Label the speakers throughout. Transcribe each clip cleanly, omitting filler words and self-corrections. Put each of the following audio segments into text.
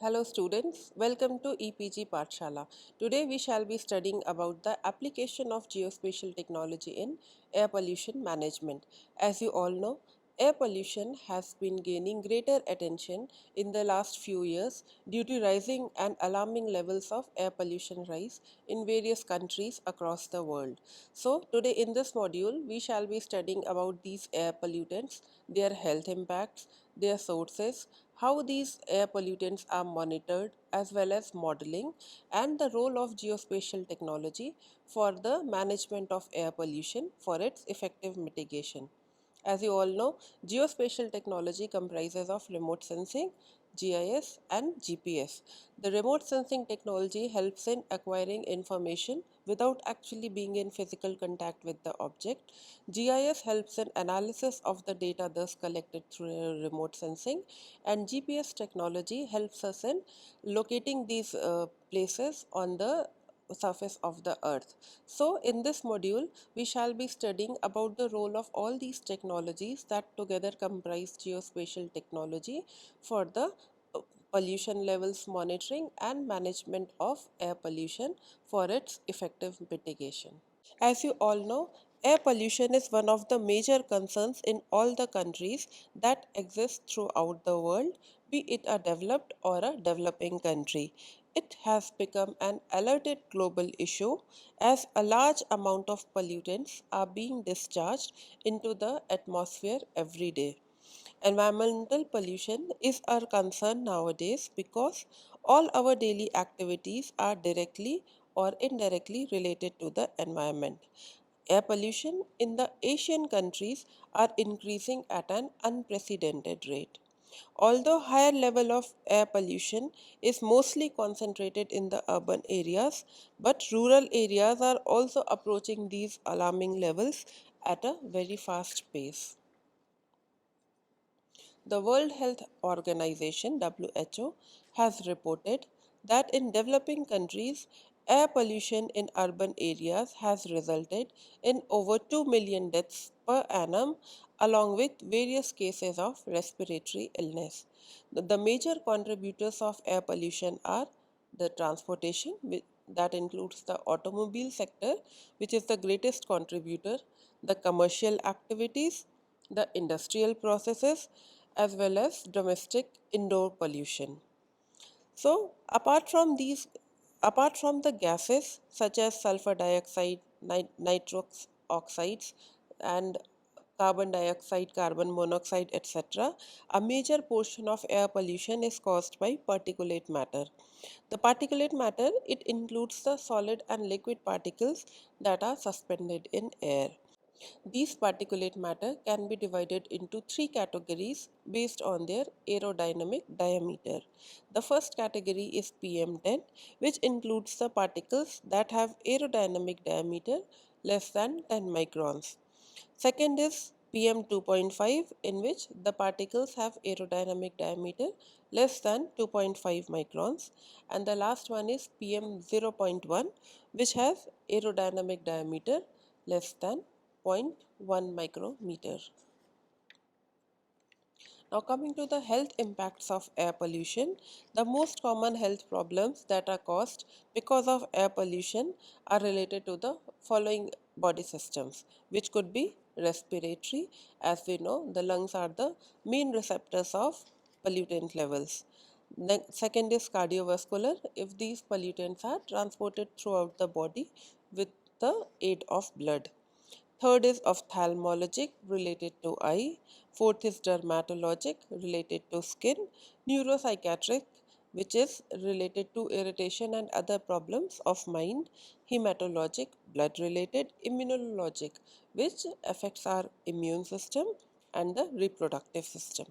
Speaker 1: Hello students, welcome to EPG Pathshala. Today we shall be studying about the application of geospatial technology in air pollution management. As you all know, air pollution has been gaining greater attention in the last few years due to rising and alarming levels of air pollution rise in various countries across the world. So today in this module we shall be studying about these air pollutants, their health impacts, their sources, how these air pollutants are monitored as well as modeling, and the role of geospatial technology for the management of air pollution for its effective mitigation. As you all know, geospatial technology comprises of remote sensing, GIS and GPS. The remote sensing technology helps in acquiring information without actually being in physical contact with the object. GIS helps in analysis of the data thus collected through remote sensing, and GPS technology helps us in locating these places on the surface of the earth. So in this module we shall be studying about the role of all these technologies that together comprise geospatial technology for the pollution levels monitoring and management of air pollution for its effective mitigation. As you all know, air pollution is one of the major concerns in all the countries that exist throughout the world, be it a developed or a developing country. It has become an alerted global issue as a large amount of pollutants are being discharged into the atmosphere every day. Environmental pollution is our concern nowadays because all our daily activities are directly or indirectly related to the environment. Air pollution in the Asian countries are increasing at an unprecedented rate. Although higher level of air pollution is mostly concentrated in the urban areas, but rural areas are also approaching these alarming levels at a very fast pace. The World Health Organization (WHO) has reported that in developing countries, air pollution in urban areas has resulted in over 2 million deaths per annum, along with various cases of respiratory illness. The major contributors of air pollution are the transportation, that includes the automobile sector, which is the greatest contributor, the commercial activities, the industrial processes, as well as domestic indoor pollution. So, apart from the gases such as sulfur dioxide, nitrous oxides, and carbon dioxide, carbon monoxide, etc., a major portion of air pollution is caused by particulate matter. The particulate matter, it includes the solid and liquid particles that are suspended in air. These particulate matter can be divided into three categories based on their aerodynamic diameter. The first category is PM10, which includes the particles that have aerodynamic diameter less than 10 microns. Second is PM2.5, in which the particles have aerodynamic diameter less than 2.5 microns. And the last one is PM0.1, which has aerodynamic diameter less than zero point 0.1 micrometer. Now coming to the health impacts of air pollution, the most common health problems that are caused because of air pollution are related to the following body systems, which could be respiratory. As we know, the lungs are the main receptors of pollutant levels. Second is cardiovascular, if these pollutants are transported throughout the body with the aid of blood. Third is ophthalmologic related to eye. Fourth is dermatologic related to skin. Neuropsychiatric, which is related to irritation and other problems of mind. Hematologic, blood related. Immunologic, which affects our immune system and the reproductive system.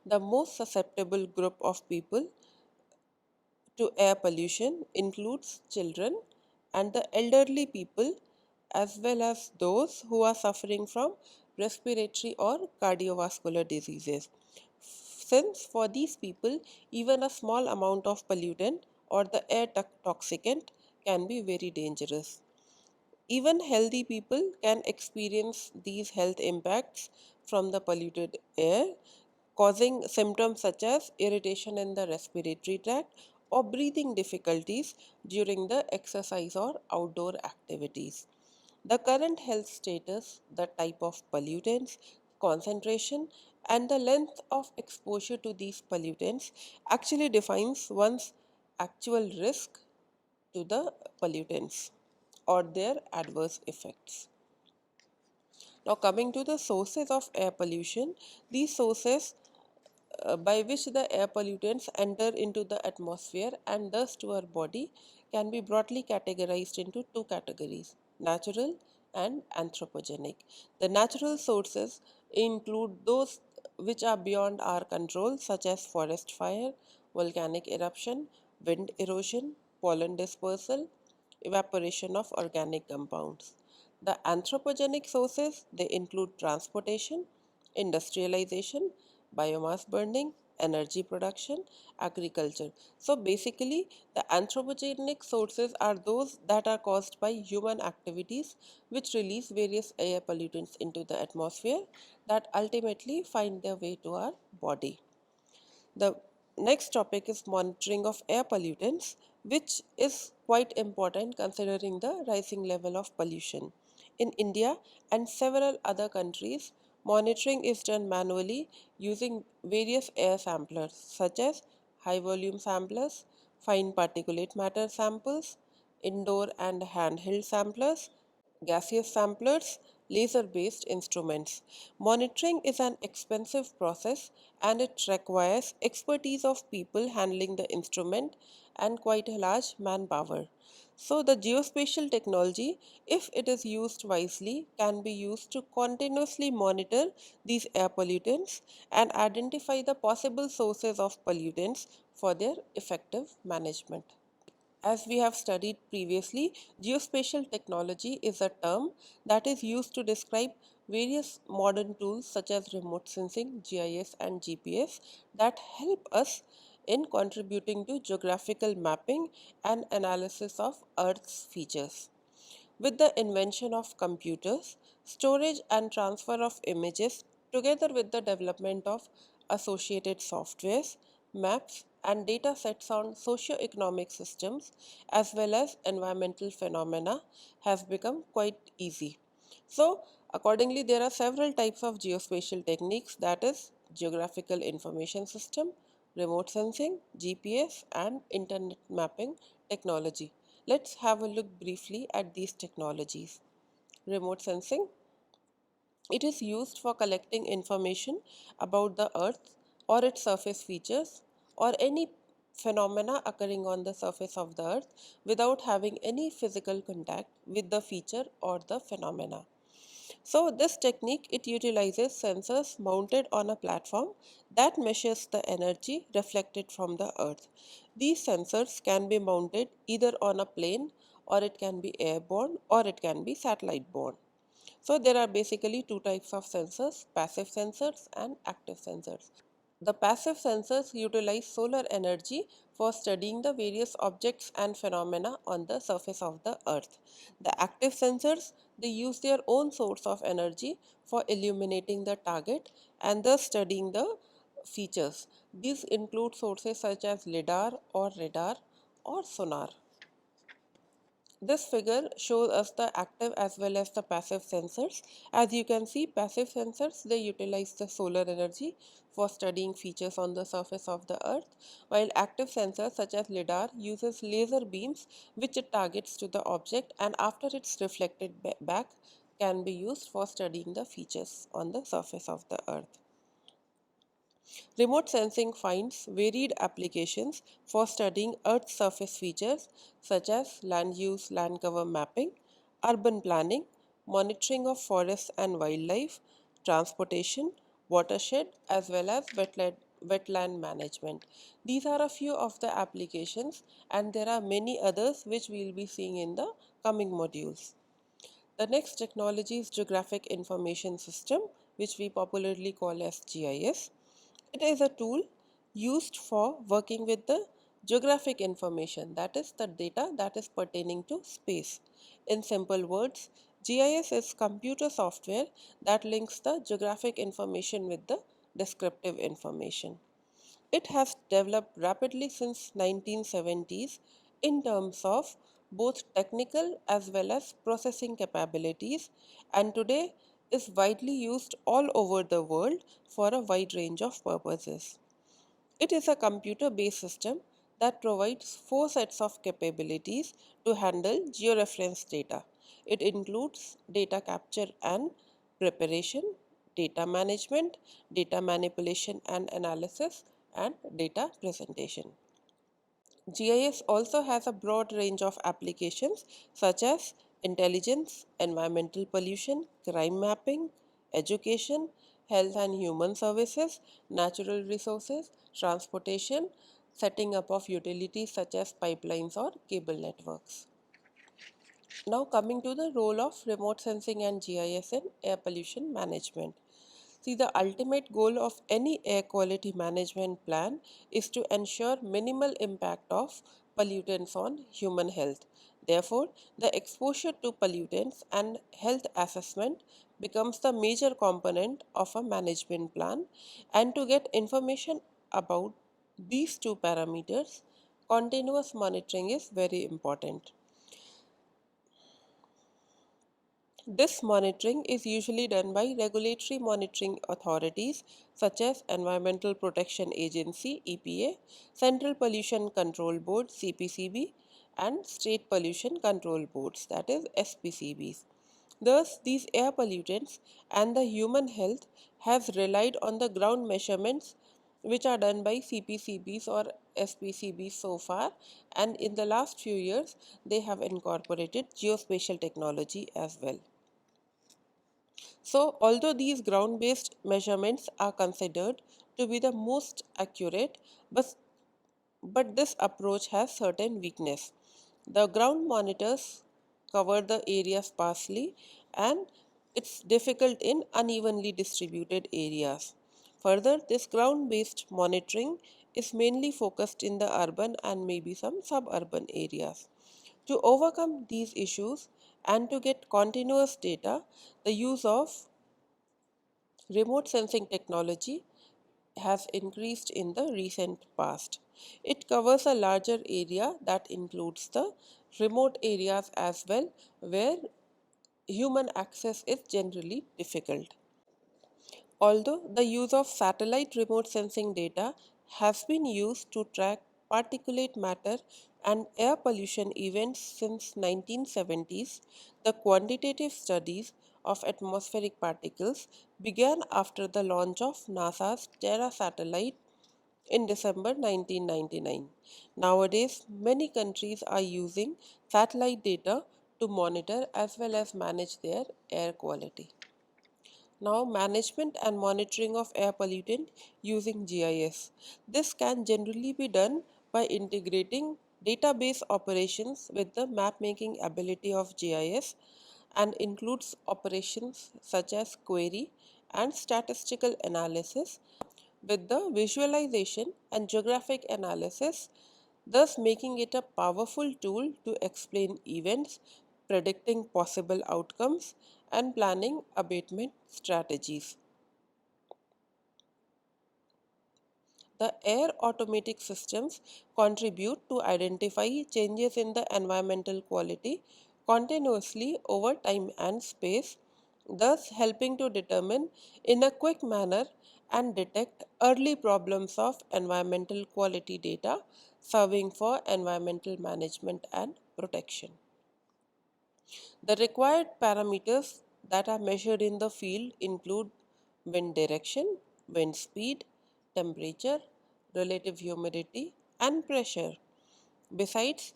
Speaker 1: The most susceptible group of people to air pollution includes children and the elderly people, as well as those who are suffering from respiratory or cardiovascular diseases. Since for these people, even a small amount of pollutant or the air toxicant can be very dangerous. Even healthy people can experience these health impacts from the polluted air, causing symptoms such as irritation in the respiratory tract or breathing difficulties during the exercise or outdoor activities. The current health status, the type of pollutants, concentration, and the length of exposure to these pollutants actually defines one's actual risk to the pollutants or their adverse effects. Now, coming to the sources of air pollution, these sources by which the air pollutants enter into the atmosphere and thus to our body can be broadly categorized into two categories: natural and anthropogenic. The natural sources include those which are beyond our control, such as forest fire, volcanic eruption, wind erosion, pollen dispersal, evaporation of organic compounds. The anthropogenic sources, they include transportation, industrialization, biomass burning, energy production, agriculture. So basically, the anthropogenic sources are those that are caused by human activities which release various air pollutants into the atmosphere that ultimately find their way to our body. The next topic is monitoring of air pollutants, which is quite important considering the rising level of pollution. In India and several other countries, monitoring is done manually using various air samplers such as high volume samplers, fine particulate matter samples, indoor and handheld samplers, gaseous samplers, laser based instruments. Monitoring is an expensive process and it requires expertise of people handling the instrument and quite a large manpower. So, the geospatial technology, if it is used wisely, can be used to continuously monitor these air pollutants and identify the possible sources of pollutants for their effective management. As we have studied previously, geospatial technology is a term that is used to describe various modern tools such as remote sensing, GIS, and GPS that help us in contributing to geographical mapping and analysis of Earth's features. With the invention of computers, storage and transfer of images, together with the development of associated softwares, maps, and data sets on socio-economic systems as well as environmental phenomena, has become quite easy. So, accordingly, there are several types of geospatial techniques, that is, geographical information system, remote sensing, GPS, and internet mapping technology. Let's have a look briefly at these technologies. Remote sensing, it is used for collecting information about the earth or its surface features or any phenomena occurring on the surface of the earth without having any physical contact with the feature or the phenomena. So this technique, it utilizes sensors mounted on a platform that measures the energy reflected from the earth. These sensors can be mounted either on a plane, or it can be airborne, or it can be satellite borne. So there are basically two types of sensors: passive sensors and active sensors. The passive sensors utilize solar energy for studying the various objects and phenomena on the surface of the earth. The active sensors, they use their own source of energy for illuminating the target and thus studying the features. These include sources such as lidar or radar or sonar. This figure shows us the active as well as the passive sensors. As you can see, passive sensors, they utilize the solar energy for studying features on the surface of the earth, while active sensors such as lidar uses laser beams which it targets to the object, and after it's reflected back can be used for studying the features on the surface of the earth. Remote sensing finds varied applications for studying Earth's surface features such as land use, land cover mapping, urban planning, monitoring of forests and wildlife, transportation, watershed, as well as wetland management. These are a few of the applications, and there are many others which we will be seeing in the coming modules. The next technology is Geographic Information System, which we popularly call as GIS. It is a tool used for working with the geographic information, that is, the data that is pertaining to space. In simple words, GIS is computer software that links the geographic information with the descriptive information. It has developed rapidly since 1970s in terms of both technical as well as processing capabilities, and today is widely used all over the world for a wide range of purposes. It is a computer-based system that provides four sets of capabilities to handle georeference data. It includes data capture and preparation, data management, data manipulation and analysis, and data presentation. GIS also has a broad range of applications such as intelligence, environmental pollution, crime mapping, education, health and human services, natural resources, transportation, setting up of utilities such as pipelines or cable networks. Now coming to the role of remote sensing and GIS in air pollution management. See, the ultimate goal of any air quality management plan is to ensure minimal impact of pollutants on human health. Therefore, the exposure to pollutants and health assessment becomes the major component of a management plan. And to get information about these two parameters, continuous monitoring is very important. This monitoring is usually done by regulatory monitoring authorities such as Environmental Protection Agency (EPA), Central Pollution Control Board (CPCB), and State Pollution Control Boards, that is SPCBs. Thus, these air pollutants and the human health has relied on the ground measurements which are done by CPCBs or SPCBs so far, and in the last few years they have incorporated geospatial technology as well. So, although these ground based measurements are considered to be the most accurate, but this approach has certain weakness. The ground monitors cover the area sparsely and it's difficult in unevenly distributed areas. Further, this ground based monitoring is mainly focused in the urban and maybe some suburban areas. To overcome these issues and to get continuous data, the use of remote sensing technology has increased in the recent past. It covers a larger area that includes the remote areas as well, where human access is generally difficult. Although the use of satellite remote sensing data has been used to track particulate matter and air pollution events since 1970s, the quantitative studies of atmospheric particles began after the launch of NASA's Terra satellite in December 1999. Nowadays, many countries are using satellite data to monitor as well as manage their air quality. Now, management and monitoring of air pollutant using GIS. This can generally be done by integrating database operations with the map making ability of GIS and includes operations such as query and statistical analysis with the visualization and geographic analysis, thus making it a powerful tool to explain events, predicting possible outcomes, and planning abatement strategies. The air automatic systems contribute to identify changes in the environmental quality continuously over time and space, thus helping to determine in a quick manner and detect early problems of environmental quality data serving for environmental management and protection. The required parameters that are measured in the field include wind direction, wind speed, temperature, relative humidity, and pressure. Besides,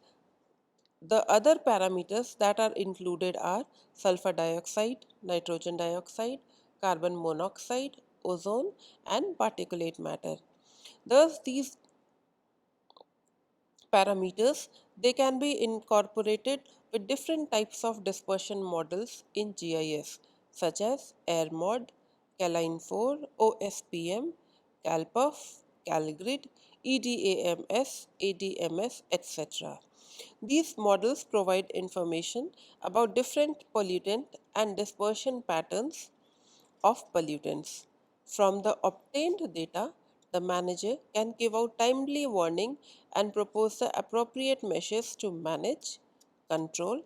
Speaker 1: the other parameters that are included are sulfur dioxide, nitrogen dioxide, carbon monoxide, ozone, and particulate matter. Thus, these parameters they can be incorporated with different types of dispersion models in GIS such as AirMod, Caline4, OSPM, CalPerf, CalGrid, EDAMS, ADMS, etc. These models provide information about different pollutant and dispersion patterns of pollutants. From the obtained data, the manager can give out timely warning and propose the appropriate measures to manage, control,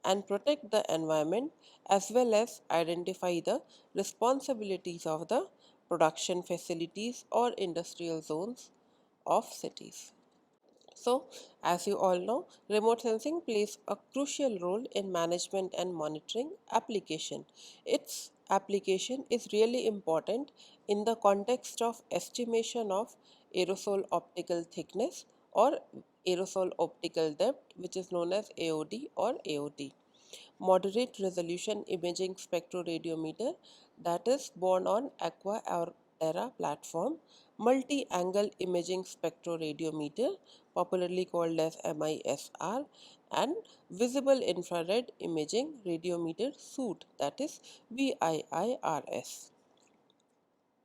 Speaker 1: and protect the environment, as well as identify the responsibilities of the production facilities or industrial zones of cities. So, as you all know, remote sensing plays a crucial role in management and monitoring application. Its application is really important in the context of estimation of aerosol optical thickness or aerosol optical depth, which is known as AOD or AOT. Moderate resolution imaging spectroradiometer, that is born on Aqua or Terra platform, multi-angle imaging spectroradiometer, popularly called as MISR, and visible infrared imaging radiometer suite, that is VIIRS.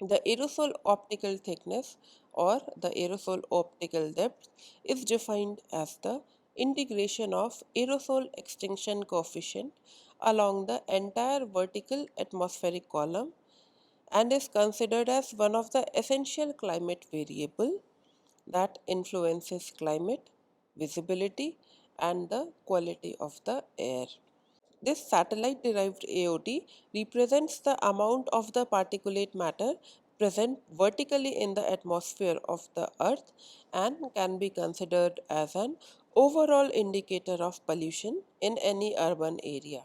Speaker 1: The aerosol optical thickness or the aerosol optical depth is defined as the integration of aerosol extinction coefficient along the entire vertical atmospheric column and is considered as one of the essential climate variable that influences climate, visibility, and the quality of the air. This satellite derived AOT represents the amount of the particulate matter present vertically in the atmosphere of the Earth and can be considered as an overall indicator of pollution in any urban area.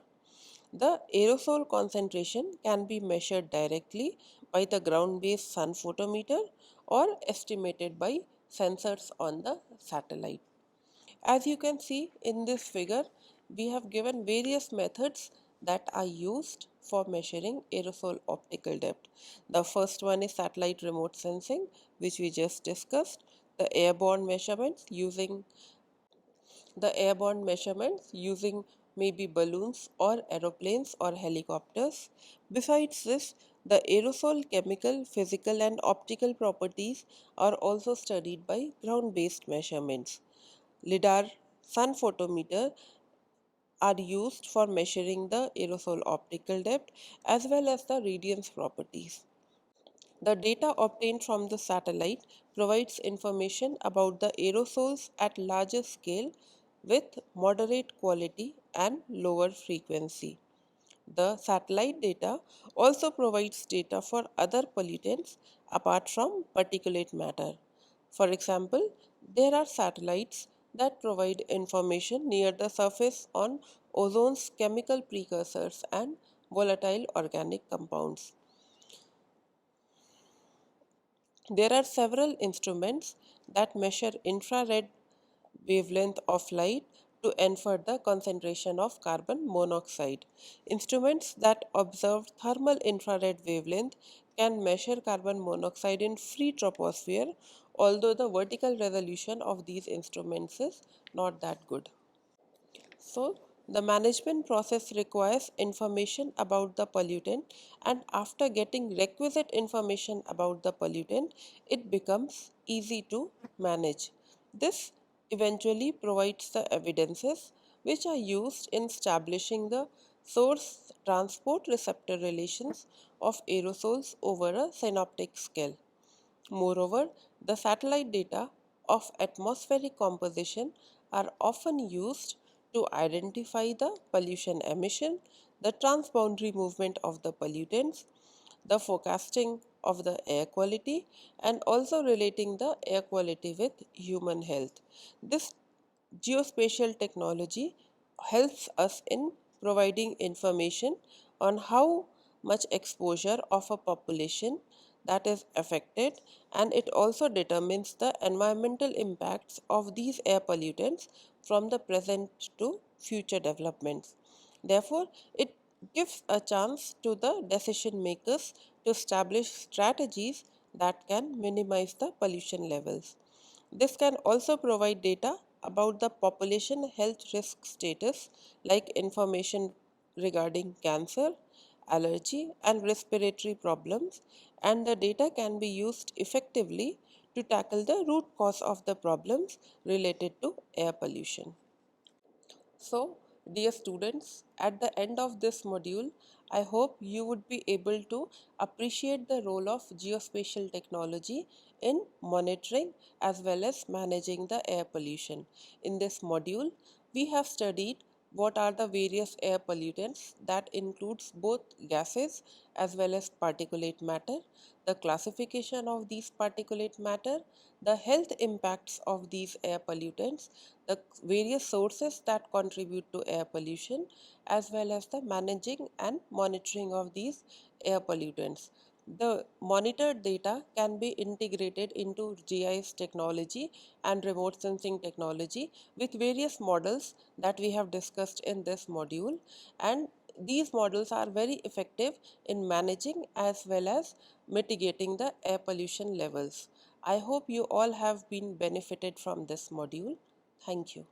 Speaker 1: The aerosol concentration can be measured directly by the ground based sun photometer or estimated by sensors on the satellite. As you can see in this figure, we have given various methods that are used for measuring aerosol optical depth. The first one is satellite remote sensing, which we just discussed. The airborne measurements using maybe balloons or aeroplanes or helicopters. Besides this, the aerosol chemical, physical, and optical properties are also studied by ground based measurements. LIDAR sun photometer are used for measuring the aerosol optical depth as well as the radiance properties. The data obtained from the satellite provides information about the aerosols at larger scale with moderate quality and lower frequency. The satellite data also provides data for other pollutants apart from particulate matter. For example, there are satellites that provide information near the surface on ozone's chemical precursors and volatile organic compounds. There are several instruments that measure infrared wavelength of light to infer the concentration of carbon monoxide. Instruments that observe thermal infrared wavelength can measure carbon monoxide in free troposphere, although the vertical resolution of these instruments is not that good. So, the management process requires information about the pollutant, and after getting requisite information about the pollutant, it becomes easy to manage. This eventually provides the evidences which are used in establishing the source transport receptor relations of aerosols over a synoptic scale. Moreover, the satellite data of atmospheric composition are often used to identify the pollution emission, the transboundary movement of the pollutants, the forecasting of the air quality, and also relating the air quality with human health. This geospatial technology helps us in providing information on how much exposure of a population that is affected, and it also determines the environmental impacts of these air pollutants from the present to future developments. Therefore, it gives a chance to the decision makers to establish strategies that can minimize the pollution levels. This can also provide data about the population health risk status, like information regarding cancer, allergy, and respiratory problems, and the data can be used effectively to tackle the root cause of the problems related to air pollution. So, dear students, at the end of this module, I hope you would be able to appreciate the role of geospatial technology in monitoring as well as managing the air pollution. In this module, we have studied what are the various air pollutants that includes both gases as well as particulate matter, the classification of these particulate matter, the health impacts of these air pollutants, the various sources that contribute to air pollution, as well as the managing and monitoring of these air pollutants. The monitored data can be integrated into GIS technology and remote sensing technology with various models that we have discussed in this module, and these models are very effective in managing as well as mitigating the air pollution levels. I hope you all have been benefited from this module. Thank you.